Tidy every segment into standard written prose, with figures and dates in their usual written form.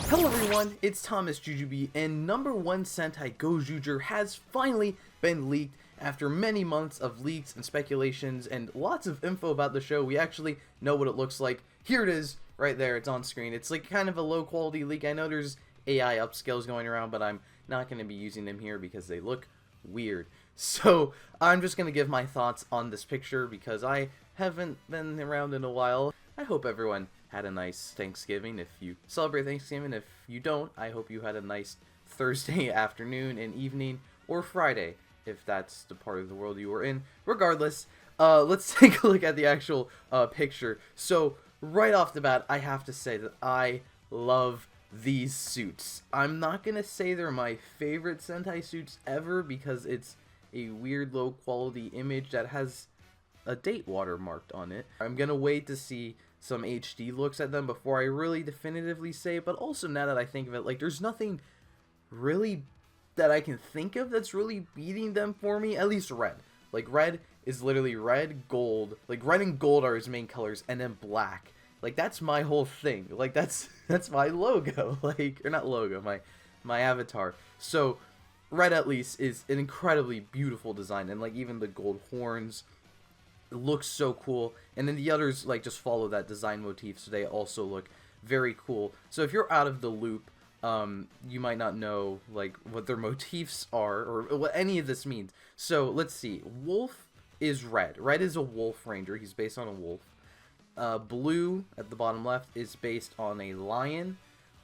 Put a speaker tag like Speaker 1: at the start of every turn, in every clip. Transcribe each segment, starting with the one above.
Speaker 1: Hello everyone, it's thomasjujube, and number one Sentai Gozyuger has finally been leaked after many months of leaks and speculations and lots of info about the show. We actually know what it looks like. Here it is, right there, it's on screen. It's like kind of a low quality leak. I know there's AI upscales going around, but I'm not going to be using them here because they look weird. So I'm just going to give my thoughts on this picture because I haven't been around in a while. I hope everyone had a nice Thanksgiving if you celebrate Thanksgiving. If you don't, I hope you had a nice Thursday afternoon and evening, or Friday if that's the part of the world you were in. Regardless, let's take a look at the actual picture. So right off the bat, I have to say that I love these suits. I'm not gonna say they're my favorite Sentai suits ever because it's a weird low quality image that has a date watermarked on it. I'm gonna wait to see some HD looks at them before I really definitively say it, but also now that I think of it, like, there's nothing really that I can think of that's really beating them for me, at least red. Like, red is literally red, gold, like, red and gold are his main colors, and then black. Like, that's my whole thing. Like, that's my logo, like, or not logo, my avatar. So, red at least is an incredibly beautiful design, and, like, even the gold horns, it looks so cool, and then the others like just follow that design motif, so they also look very cool. So if you're out of the loop, you might not know like what their motifs are or what any of this means. So let's see. Wolf is red. Red is a wolf ranger. He's based on a wolf. Blue at the bottom left is based on a lion.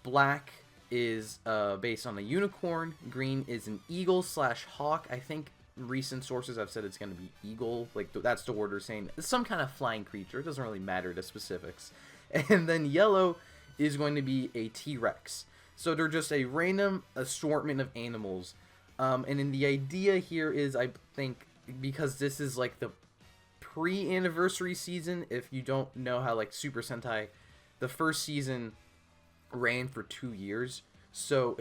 Speaker 1: Black is based on a unicorn. Green is an eagle / hawk. I think recent sources have said it's going to be eagle, like that's the word they're saying. It's some kind of flying creature. It doesn't really matter the specifics. And then yellow is going to be a T-Rex. So they're just a random assortment of animals. And then the idea here is, I think, because this is like the pre-anniversary season, if you don't know how like Super Sentai, the first season ran for 2 years. So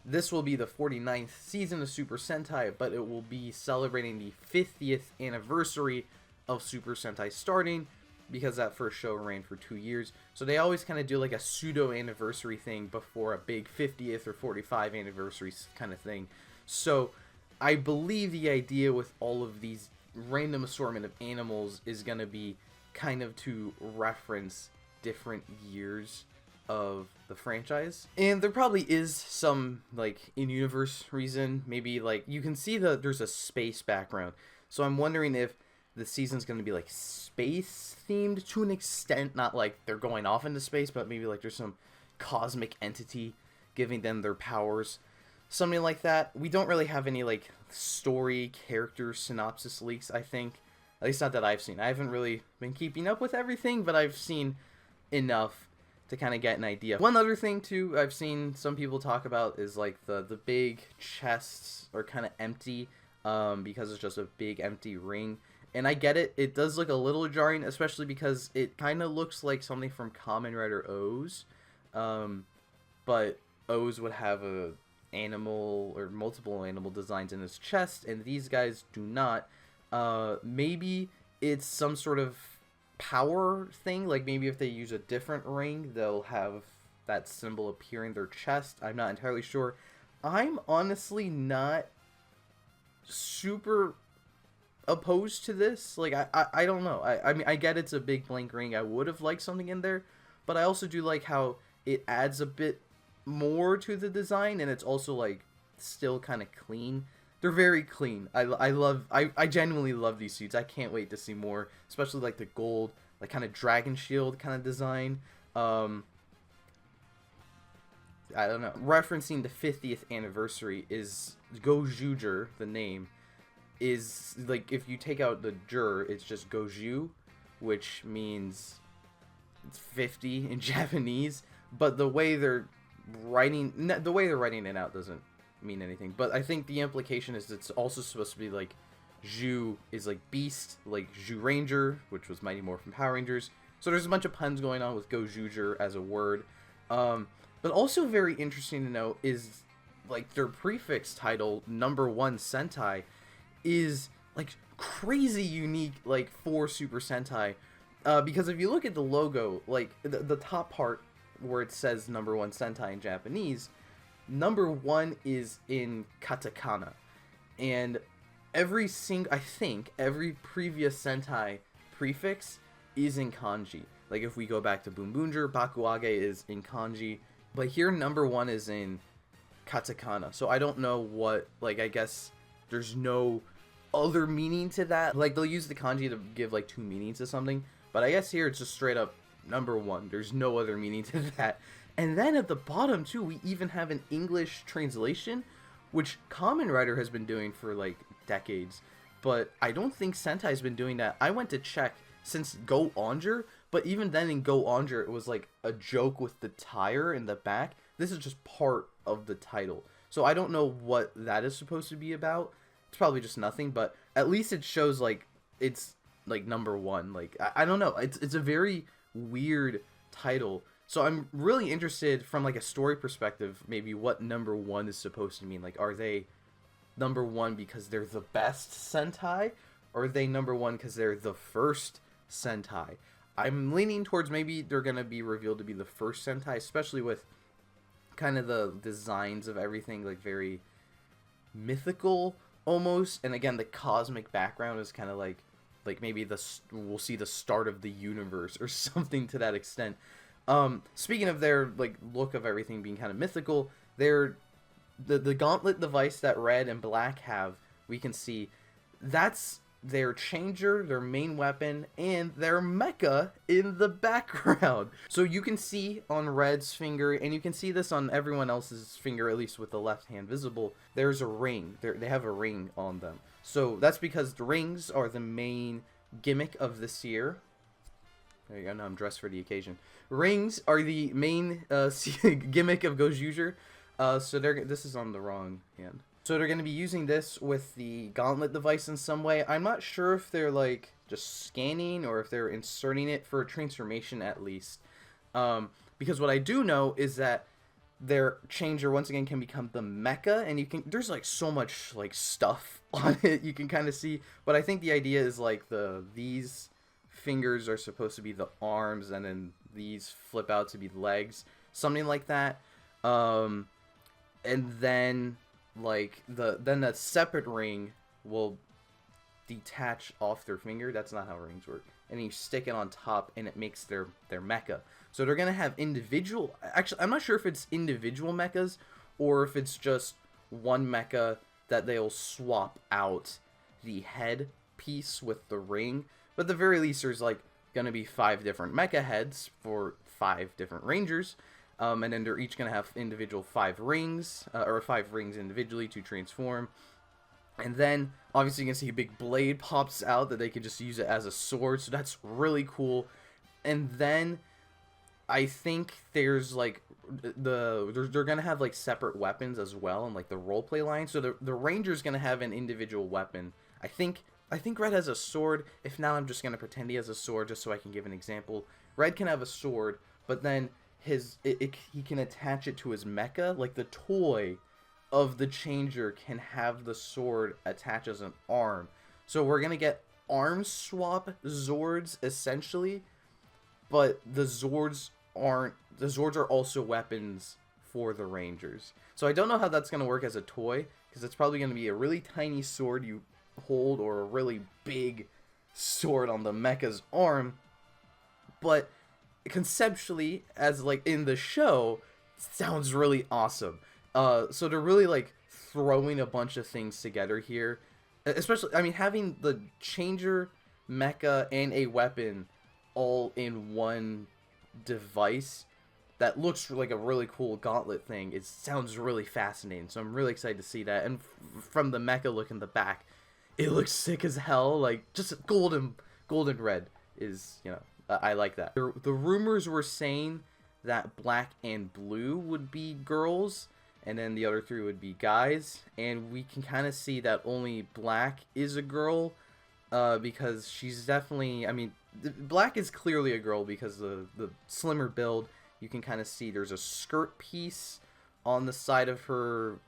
Speaker 1: this will be the 49th season of Super Sentai, but it will be celebrating the 50th anniversary of Super Sentai starting, because that first show ran for 2 years. So they always kind of do like a pseudo anniversary thing before a big 50th or 45 anniversary kind of thing. So I believe the idea with all of these random assortment of animals is going to be kind of to reference different years of the franchise. And there probably is some like in-universe reason. Maybe like you can see that there's a space background, so I'm wondering if the season's going to be like space themed to an extent, not like they're going off into space, but maybe like there's some cosmic entity giving them their powers, something like that. We don't really have any like story character synopsis leaks, I think, at least not that I've seen. I haven't really been keeping up with everything, but I've seen enough to kind of get an idea. One other thing too I've seen some people talk about is like the big chests are kind of empty because it's just a big empty ring. And I get it, it does look a little jarring, especially because it kind of looks like something from Kamen Rider O's, but O's would have a animal or multiple animal designs in his chest, and these guys do not. Maybe it's some sort of power thing, like maybe if they use a different ring they'll have that symbol appear in their chest. I'm not entirely sure. I'm honestly not super opposed to this. Like I don't know. I mean, I get it's a big blank ring. I would have liked something in there, but I also do like how it adds a bit more to the design, and it's also like still kind of clean. They're very clean. I genuinely love these suits. I can't wait to see more, especially like the gold, like kind of dragon shield kind of design. I don't know. Referencing the 50th anniversary is Gozyuger, the name, is like if you take out the jur, it's just Goju, which means it's 50 in Japanese, but the way they're writing it out doesn't mean anything. But I think the implication is it's also supposed to be like Zhu is like beast, like Zhu Ranger, which was Mighty Morphin Power Rangers. So there's a bunch of puns going on with Gozyuger as a word. But also very interesting to note is like their prefix title, number one Sentai, is like crazy unique like for Super Sentai. Because if you look at the logo, like the top part, where it says number one Sentai in Japanese, number one is in katakana. And I think every previous Sentai prefix is in kanji. Like if we go back to Boonboomger, Bakuage is in kanji. But here number one is in katakana. So I don't know what, like, I guess there's no other meaning to that. Like they'll use the kanji to give like two meanings to something. But I guess here it's just straight up number one. There's no other meaning to that. And then at the bottom too, we even have an English translation, which Kamen Rider has been doing for like decades. But I don't think Sentai's been doing that. I went to check since Gozyuger, but even then in Gozyuger it was like a joke with the tire in the back. This is just part of the title. So I don't know what that is supposed to be about. It's probably just nothing, but at least it shows like it's like number one. Like I don't know. It's a very weird title. So I'm really interested from like a story perspective, maybe what number one is supposed to mean. Like, are they number one because they're the best Sentai? Or are they number one because they're the first Sentai? I'm leaning towards maybe they're going to be revealed to be the first Sentai, especially with kind of the designs of everything, like very mythical almost. And again, the cosmic background is kind of like maybe we'll see the start of the universe or something to that extent. Speaking of their like look of everything being kind of mythical, the gauntlet device that Red and Black have, we can see that's their changer, their main weapon, and their mecha in the background. So you can see on Red's finger, and you can see this on everyone else's finger, at least with the left hand visible, there's a ring. They have a ring on them. So that's because the rings are the main gimmick of this year. There you go, now I'm dressed for the occasion. Rings are the main gimmick of Gozyuger. So this is on the wrong hand. So they're going to be using this with the gauntlet device in some way. I'm not sure if they're like just scanning or if they're inserting it for a transformation at least. Because what I do know is that their changer once again can become the mecha, and there's like so much like stuff on it you can kind of see. But I think the idea is like these fingers are supposed to be the arms, and then these flip out to be legs, something like that. And then like the separate ring will detach off their finger. That's not how rings work. And you stick it on top, and it makes their mecha. So they're gonna have individual. Actually, I'm not sure if it's individual mechas or if it's just one mecha that they'll swap out the head piece with the ring. But at the very least, there's like gonna be 5 different mecha heads for 5 different rangers. And then they're each going to have individual 5 rings, or 5 rings individually to transform. And then, obviously, you can see a big blade pops out that they can just use it as a sword. So that's really cool. And then, I think there's, like, they're going to have, like, separate weapons as well in, like, the roleplay line. So the ranger's going to have an individual weapon. I think Red has a sword. If not, I'm just going to pretend he has a sword just so I can give an example. Red can have a sword, but then he can attach it to his mecha. Like the toy of the changer can have the sword attach as an arm. So we're gonna get arm swap Zords essentially, but the Zords are also weapons for the Rangers. So I don't know how that's gonna work as a toy, because it's probably gonna be a really tiny sword you hold or a really big sword on the mecha's arm. But conceptually, as like in the show, sounds really awesome. So they're really like throwing a bunch of things together here, especially, I mean, having the changer, mecha, and a weapon all in one device that looks like a really cool gauntlet thing. It sounds really fascinating, so I'm really excited to see that. And from the mecha look in the back, it looks sick as hell. Like just golden red is, you know, I like that. The rumors were saying that Black and Blue would be girls, and then the other 3 would be guys. And we can kind of see that only Black is a girl, because she's definitely, I mean, Black is clearly a girl because the slimmer build. You can kind of see there's a skirt piece on the side of her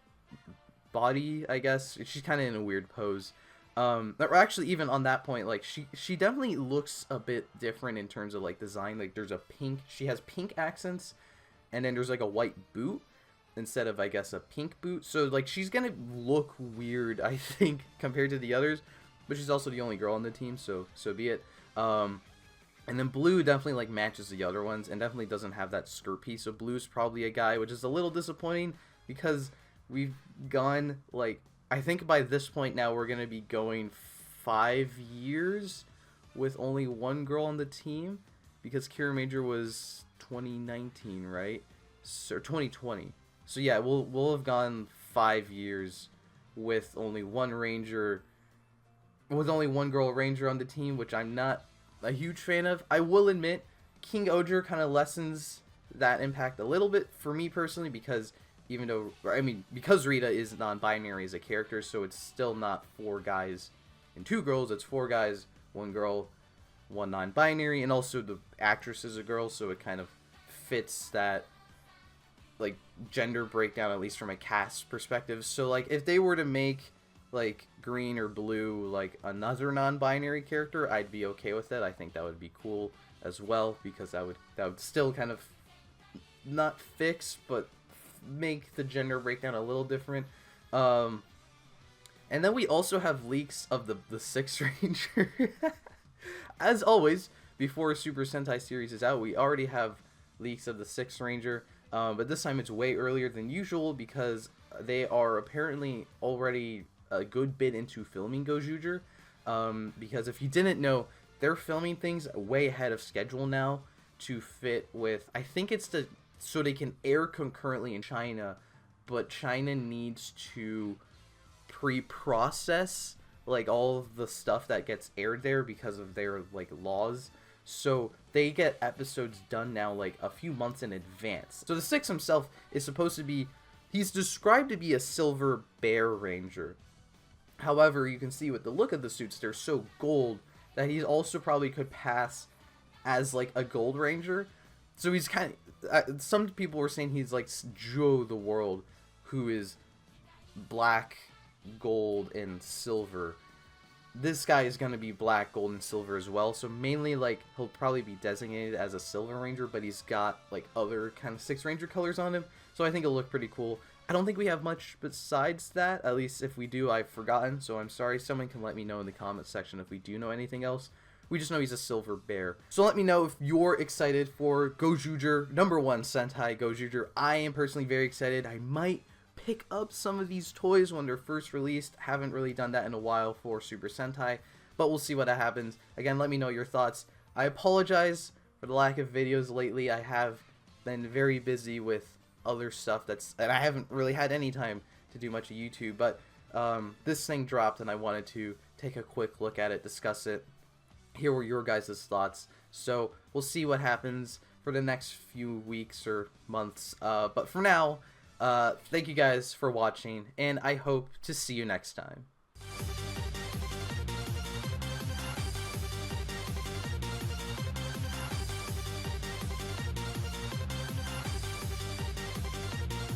Speaker 1: body, I guess. She's kind of in a weird pose. Or actually, even on that point, like she definitely looks a bit different in terms of like design. Like there's a pink, she has pink accents and then there's like a white boot instead of, I guess, a pink boot. So like she's gonna look weird, I think, compared to the others, but she's also the only girl on the team, so be it. And then blue definitely like matches the other ones and definitely doesn't have that skirt piece. So blue's probably a guy, which is a little disappointing because we've gone like, I think by this point now we're gonna be going 5 years with only one girl on the team, because Kira Major was 2019, right? So 2020. So yeah, we'll have gone 5 years with only one ranger, with only one girl ranger on the team, which I'm not a huge fan of. I will admit, King Oger kind of lessens that impact a little bit for me personally, because even though, I mean, because Rita is non-binary as a character, so it's still not 4 guys and 2 girls, it's 4 guys, 1 girl, 1 non-binary, and also the actress is a girl, so it kind of fits that like gender breakdown, at least from a cast perspective. So like if they were to make like green or blue like another non-binary character, I'd be okay with it. I think that would be cool as well, because that would still kind of not fix but make the gender breakdown a little different. And then we also have leaks of the Sixth Ranger. As always, before a Super Sentai series is out, we already have leaks of the Sixth Ranger, but this time it's way earlier than usual because they are apparently already a good bit into filming Gozyuger. Because if you didn't know, they're filming things way ahead of schedule now to fit with, I think it's so they can air concurrently in China, but China needs to pre-process like all of the stuff that gets aired there because of their like laws. So they get episodes done now like a few months in advance. So the Six himself is supposed to be, he's described to be a silver bear ranger. However, you can see with the look of the suits, they're so gold that he also probably could pass as like a gold ranger. So he's kind of, some people were saying he's like Joe the World, who is black, gold, and silver. This guy is going to be black, gold, and silver as well. So mainly like he'll probably be designated as a silver ranger, but he's got like other kind of Six Ranger colors on him. So I think it'll look pretty cool. I don't think we have much besides that. At least if we do, I've forgotten. So I'm sorry. Someone can let me know in the comment section if we do know anything else. We just know he's a silver bear. So let me know if you're excited for Gozyuger, #1 Sentai Gozyuger. I am personally very excited. I might pick up some of these toys when they're first released. Haven't really done that in a while for Super Sentai, but we'll see what happens. Again, let me know your thoughts. I apologize for the lack of videos lately. I have been very busy with other stuff and I haven't really had any time to do much of YouTube, but this thing dropped and I wanted to take a quick look at it, discuss it, hear what your guys' thoughts. So we'll see what happens for the next few weeks or months, but for now, thank you guys for watching, and I hope to see you next time.